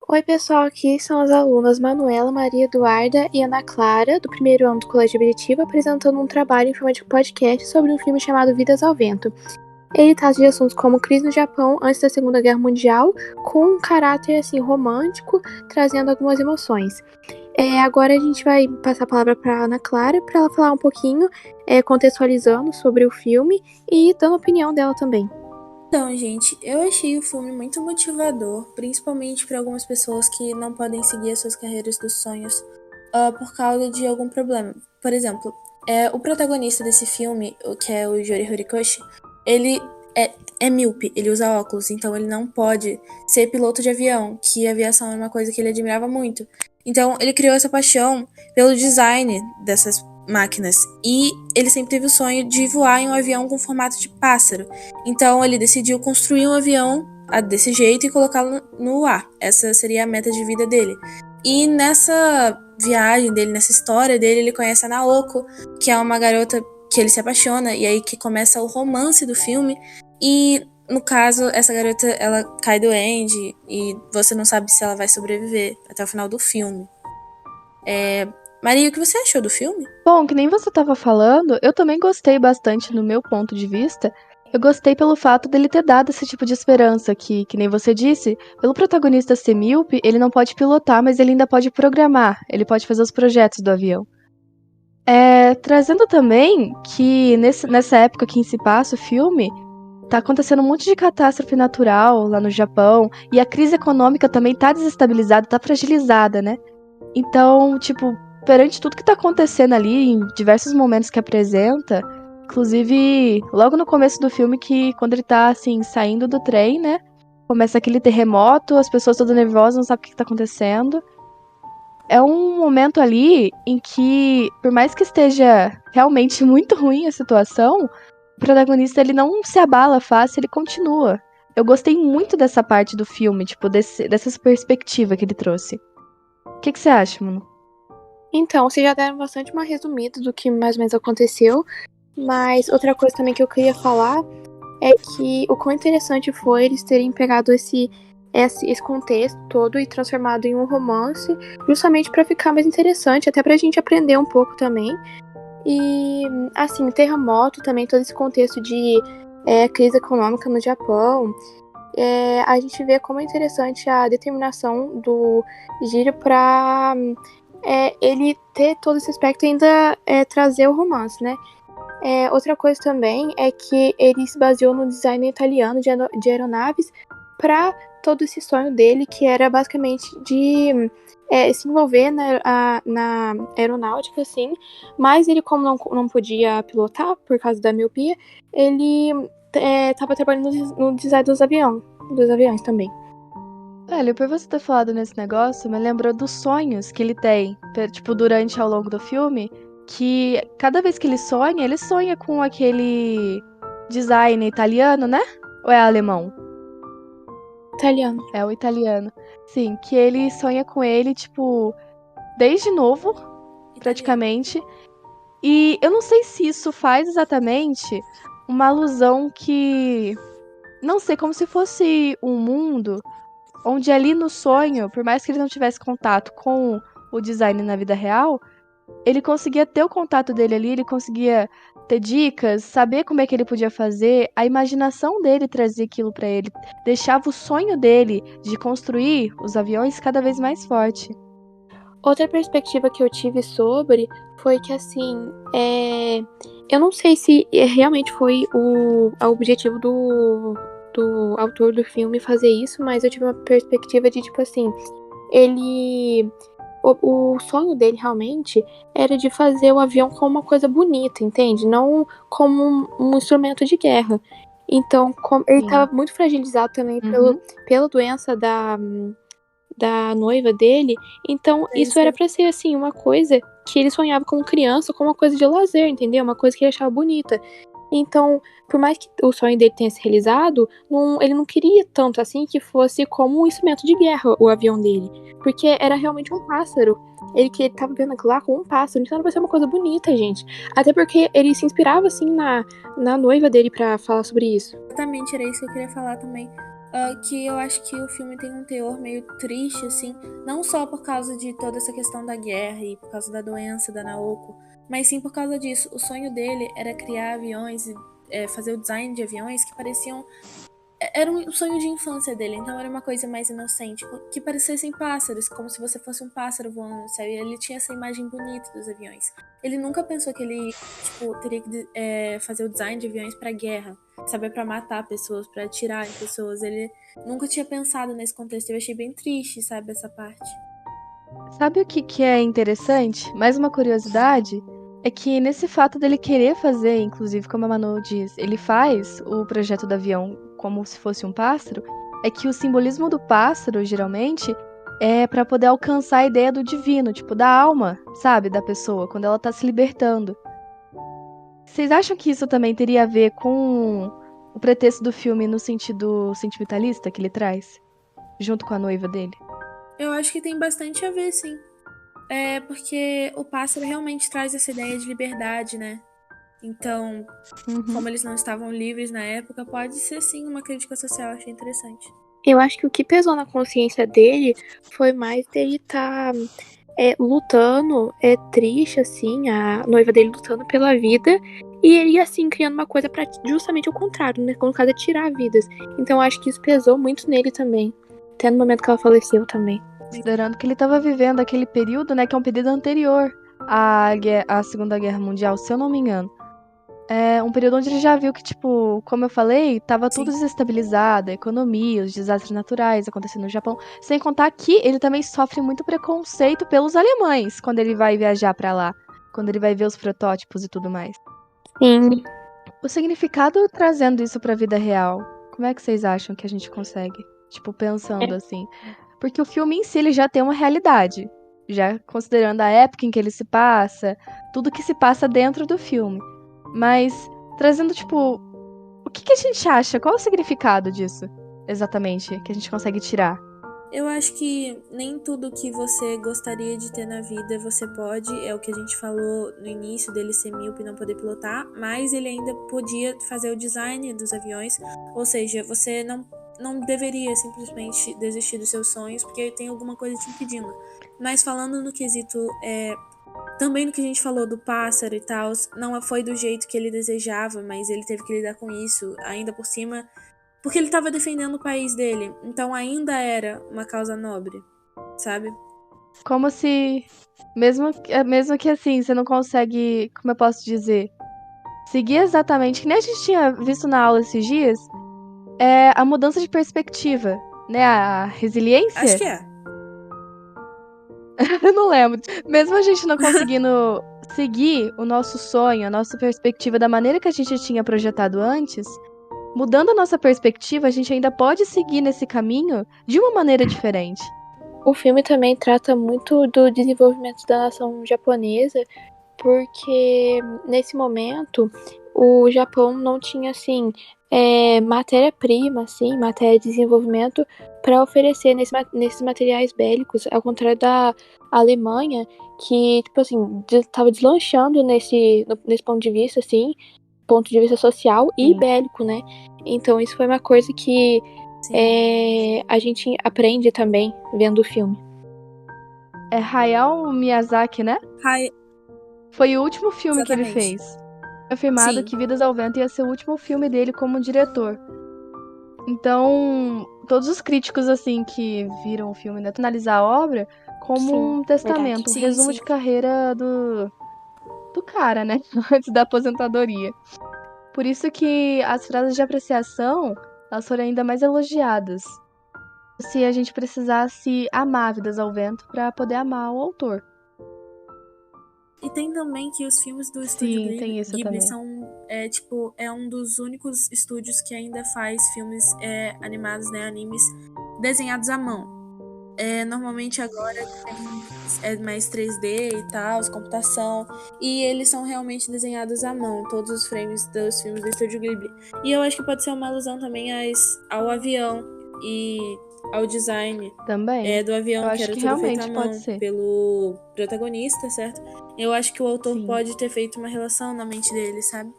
Oi, pessoal, aqui são as alunas Manuela, Maria Eduarda e Ana Clara, do primeiro ano do Colégio Objetivo, apresentando um trabalho em forma de podcast sobre um filme chamado Vidas ao Vento. Ele trata de assuntos como crise no Japão antes da Segunda Guerra Mundial, com um caráter assim romântico, trazendo algumas emoções. Agora a gente vai passar a palavra para Ana Clara para ela falar um pouquinho, contextualizando sobre o filme e dando a opinião dela também. Então, gente, eu achei o filme muito motivador, principalmente para algumas pessoas que não podem seguir as suas carreiras dos sonhos por causa de algum problema. Por exemplo, o protagonista desse filme, que é o Jori Horikoshi, ele é míope, ele usa óculos, então ele não pode ser piloto de avião, que a aviação era uma coisa que ele admirava muito. Então ele criou essa paixão pelo design dessas máquinas, e ele sempre teve o sonho de voar em um avião com formato de pássaro. Então ele decidiu construir um avião desse jeito e colocá-lo no ar. Essa seria a meta de vida dele. E nessa viagem dele, nessa história dele, ele conhece a Naoko, que é uma garota que ele se apaixona, e aí que começa o romance do filme. E no caso, essa garota, ela cai doente e você não sabe se ela vai sobreviver até o final do filme. Maria, o que você achou do filme? Bom, que nem você estava falando, eu também gostei bastante no meu ponto de vista. Eu gostei pelo fato dele ter dado esse tipo de esperança que nem você disse, pelo protagonista ser míope, ele não pode pilotar, mas ele ainda pode programar, ele pode fazer os projetos do avião. Trazendo também que nessa época que se passa o filme, tá acontecendo um monte de catástrofe natural lá no Japão, e a crise econômica também tá desestabilizada, tá fragilizada, né? Então, tipo, perante tudo que tá acontecendo ali, em diversos momentos que apresenta, inclusive logo no começo do filme, que quando ele tá, assim, saindo do trem, né, começa aquele terremoto, as pessoas todas nervosas, não sabem o que tá acontecendo. É um momento ali em que, por mais que esteja realmente muito ruim a situação, o protagonista, ele não se abala fácil, ele continua. Eu gostei muito dessa parte do filme, tipo, dessa perspectiva que ele trouxe. O que você acha, mano? Então, vocês já deram bastante uma resumida do que mais ou menos aconteceu, mas outra coisa também que eu queria falar é que o quão interessante foi eles terem pegado esse contexto todo e transformado em um romance, justamente para ficar mais interessante, até pra gente aprender um pouco também. E, assim, terremoto também, todo esse contexto de crise econômica no Japão, a gente vê como é interessante a determinação do Jiro para ele ter todo esse aspecto e ainda trazer o romance, né? Outra coisa também é que ele se baseou no design italiano de aeronaves para todo esse sonho dele, que era basicamente de se envolver na aeronáutica, assim, mas ele, como não podia pilotar por causa da miopia, ele estava trabalhando no design dos aviões também. Olha, por você ter falado nesse negócio, me lembrou dos sonhos que ele tem, tipo, durante ao longo do filme, que cada vez que ele sonha com aquele design italiano, né? Ou é alemão? Italiano. É o italiano. Sim, que ele sonha com ele, tipo, desde novo, praticamente. E eu não sei se isso faz exatamente uma alusão que. Não sei, como se fosse um mundo onde ali no sonho, por mais que ele não tivesse contato com o design na vida real, ele conseguia ter o contato dele ali, ele conseguia ter dicas, saber como é que ele podia fazer, a imaginação dele trazia aquilo pra ele, deixava o sonho dele de construir os aviões cada vez mais forte. Outra perspectiva que eu tive sobre foi que, assim, eu não sei se realmente foi o objetivo do autor do filme fazer isso, mas eu tive uma perspectiva de, tipo assim, ele. O sonho dele realmente era de fazer o avião como uma coisa bonita, entende? Não como um instrumento de guerra. Então, ele estava muito fragilizado também pela doença da noiva dele. Então, isso era pra ser, assim, uma coisa que ele sonhava como criança, como uma coisa de lazer, entendeu? Uma coisa que ele achava bonita. Então, por mais que o sonho dele tenha se realizado, ele não queria tanto assim que fosse como um instrumento de guerra o avião dele. Porque era realmente um pássaro. Ele tava vendo aquilo lá como um pássaro, então era pra ser uma coisa bonita, gente. Até porque ele se inspirava, assim, na noiva dele pra falar sobre isso. Exatamente, era isso que eu queria falar também. Que eu acho que o filme tem um teor meio triste, assim, não só por causa de toda essa questão da guerra e por causa da doença da Naoko, mas sim por causa disso. O sonho dele era criar aviões e fazer o design de aviões que pareciam. Era um sonho de infância dele, então era uma coisa mais inocente, que parecessem pássaros, como se você fosse um pássaro voando no céu, e ele tinha essa imagem bonita dos aviões. Ele nunca pensou que ele, tipo, teria que fazer o design de aviões pra guerra, sabe, pra matar pessoas, pra atirar em pessoas. Ele nunca tinha pensado nesse contexto, eu achei bem triste, sabe, essa parte. Sabe o que é interessante? Mais uma curiosidade é que nesse fato dele querer fazer, inclusive como a Manu diz, ele faz o projeto do avião como se fosse um pássaro, é que o simbolismo do pássaro, geralmente, é para poder alcançar a ideia do divino, tipo, da alma, sabe, da pessoa, quando ela tá se libertando. Vocês acham que isso também teria a ver com o pretexto do filme no sentido sentimentalista que ele traz, junto com a noiva dele? Eu acho que tem bastante a ver, sim. É porque o pássaro realmente traz essa ideia de liberdade, né? Então, como eles não estavam livres na época, pode ser sim uma crítica social, achei interessante. Eu acho que o que pesou na consciência dele foi mais dele estar lutando, triste, assim, a noiva dele lutando pela vida, e ele, assim, criando uma coisa para justamente o contrário, né? No caso, é tirar vidas. Então, eu acho que isso pesou muito nele também. Até no momento que ela faleceu também. Considerando que ele estava vivendo aquele período, né, que é um período anterior à Segunda Guerra Mundial, se eu não me engano. É um período onde ele já viu que, tipo, como eu falei, tava tudo desestabilizado, a economia, os desastres naturais acontecendo no Japão. Sem contar que ele também sofre muito preconceito pelos alemães quando ele vai viajar pra lá, quando ele vai ver os protótipos e tudo mais. Sim. O significado trazendo isso pra vida real, como é que vocês acham que a gente consegue? Tipo, pensando assim. Porque o filme em si ele já tem uma realidade, já considerando a época em que ele se passa, tudo que se passa dentro do filme. Mas trazendo, tipo, o que a gente acha? Qual é o significado disso, exatamente, que a gente consegue tirar? Eu acho que nem tudo que você gostaria de ter na vida você pode, é o que a gente falou no início dele ser míope e não poder pilotar, mas ele ainda podia fazer o design dos aviões, ou seja, você não deveria simplesmente desistir dos seus sonhos porque tem alguma coisa te impedindo. Mas falando no quesito, também no que a gente falou do pássaro e tal, não foi do jeito que ele desejava, mas ele teve que lidar com isso, ainda por cima. Porque ele tava defendendo o país dele. Então ainda era uma causa nobre, sabe? Como se, mesmo que assim, você não consegue, como eu posso dizer, seguir exatamente, que nem a gente tinha visto na aula esses dias, é a mudança de perspectiva, né? A resiliência? Acho que é. Eu não lembro. Mesmo a gente não conseguindo seguir o nosso sonho, a nossa perspectiva da maneira que a gente tinha projetado antes, mudando a nossa perspectiva, a gente ainda pode seguir nesse caminho de uma maneira diferente. O filme também trata muito do desenvolvimento da nação japonesa, porque nesse momento o Japão não tinha assim matéria-prima, assim, matéria de desenvolvimento para oferecer nesses materiais bélicos, ao contrário da Alemanha, que tipo assim estava deslanchando nesse ponto de vista, assim, ponto de vista social e bélico, né? Então isso foi uma coisa que a gente aprende também vendo o filme. É Hayao Miyazaki, né? Foi o último filme que ele Exatamente. fez. Foi afirmado Sim. que Vidas ao Vento ia ser o último filme dele como diretor. Então, todos os críticos, assim, que viram o filme, né, analisar a obra como um testamento, verdade. um resumo de carreira do cara, né? Antes da aposentadoria. Por isso que as frases de apreciação, elas foram ainda mais elogiadas. Se a gente precisasse amar Vidas ao Vento para poder amar o autor. E tem também que os filmes do estúdio Ghibli são, é um dos únicos estúdios que ainda faz filmes animados, né, animes, desenhados à mão. Normalmente agora é mais 3D e tal, computação, e eles são realmente desenhados à mão, todos os frames dos filmes do estúdio Ghibli. E eu acho que pode ser uma alusão também ao avião e ao design também. do avião, eu que acho era que tudo feito à realmente mão pode ser. pelo protagonista, certo? Eu acho que o autor Sim. pode ter feito uma relação na mente dele, sabe?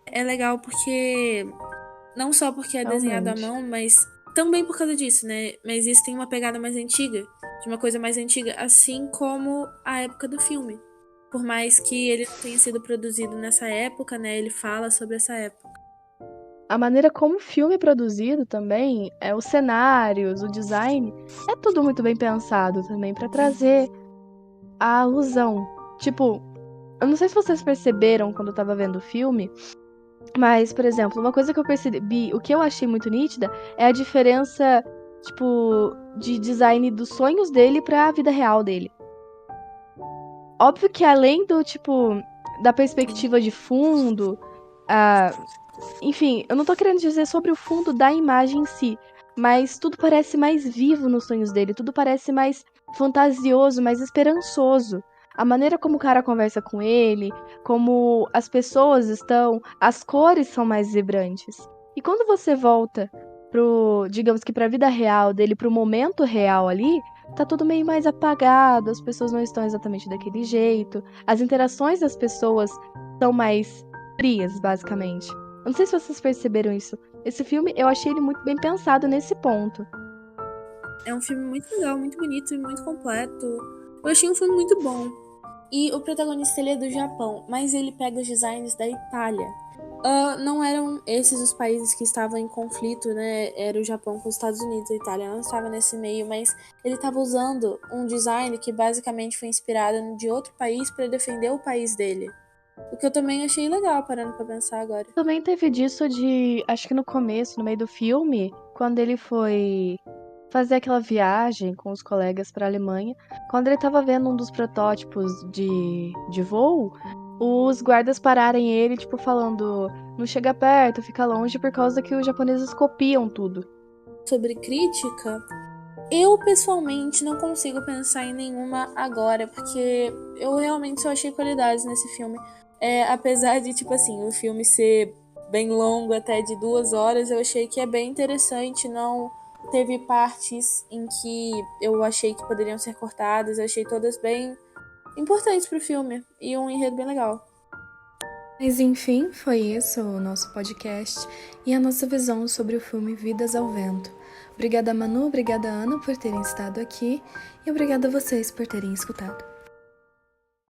É legal porque não só porque é desenhado à mão, mas também por causa disso, né? Mas isso tem uma pegada mais antiga, de uma coisa mais antiga, assim como a época do filme. Por mais que ele não tenha sido produzido nessa época, né? Ele fala sobre essa época. A maneira como o filme é produzido também, os cenários, o design, é tudo muito bem pensado também pra trazer a alusão. Tipo, eu não sei se vocês perceberam quando eu tava vendo o filme, mas, por exemplo, uma coisa que eu percebi, o que eu achei muito nítida, é a diferença, tipo, de design dos sonhos dele pra vida real dele. Óbvio que além do, tipo, da perspectiva de fundo, enfim, eu não tô querendo dizer sobre o fundo da imagem em si, mas tudo parece mais vivo nos sonhos dele, tudo parece mais fantasioso, mais esperançoso. A maneira como o cara conversa com ele, como as pessoas estão, as cores são mais vibrantes. E quando você volta digamos que pra vida real dele, pro momento real ali, tá tudo meio mais apagado, as pessoas não estão exatamente daquele jeito, as interações das pessoas são mais frias, basicamente. Eu não sei se vocês perceberam isso. Esse filme, eu achei ele muito bem pensado nesse ponto. É um filme muito legal, muito bonito e muito completo. Eu achei um filme muito bom. E o protagonista, ele é do Japão, mas ele pega os designs da Itália. Não eram esses os países que estavam em conflito, né? Era o Japão com os Estados Unidos, a Itália não estava nesse meio, mas ele estava usando um design que basicamente foi inspirado de outro país para defender o país dele. O que eu também achei legal, parando pra pensar agora. Também teve disso de, acho que no começo, no meio do filme, quando ele foi fazer aquela viagem com os colegas pra Alemanha, quando ele tava vendo um dos protótipos de voo, os guardas pararem ele, tipo, falando, não chega perto, fica longe, por causa que os japoneses copiam tudo. Sobre crítica, eu pessoalmente não consigo pensar em nenhuma agora, porque eu realmente só achei qualidades nesse filme. Apesar de, tipo assim, o filme ser bem longo, até de 2 horas, eu achei que é bem interessante. Não teve partes em que eu achei que poderiam ser cortadas, eu achei todas bem importantes pro filme e um enredo bem legal. Mas enfim, foi isso o nosso podcast e a nossa visão sobre o filme Vidas ao Vento. Obrigada, Manu, obrigada, Ana, por terem estado aqui e obrigada a vocês por terem escutado.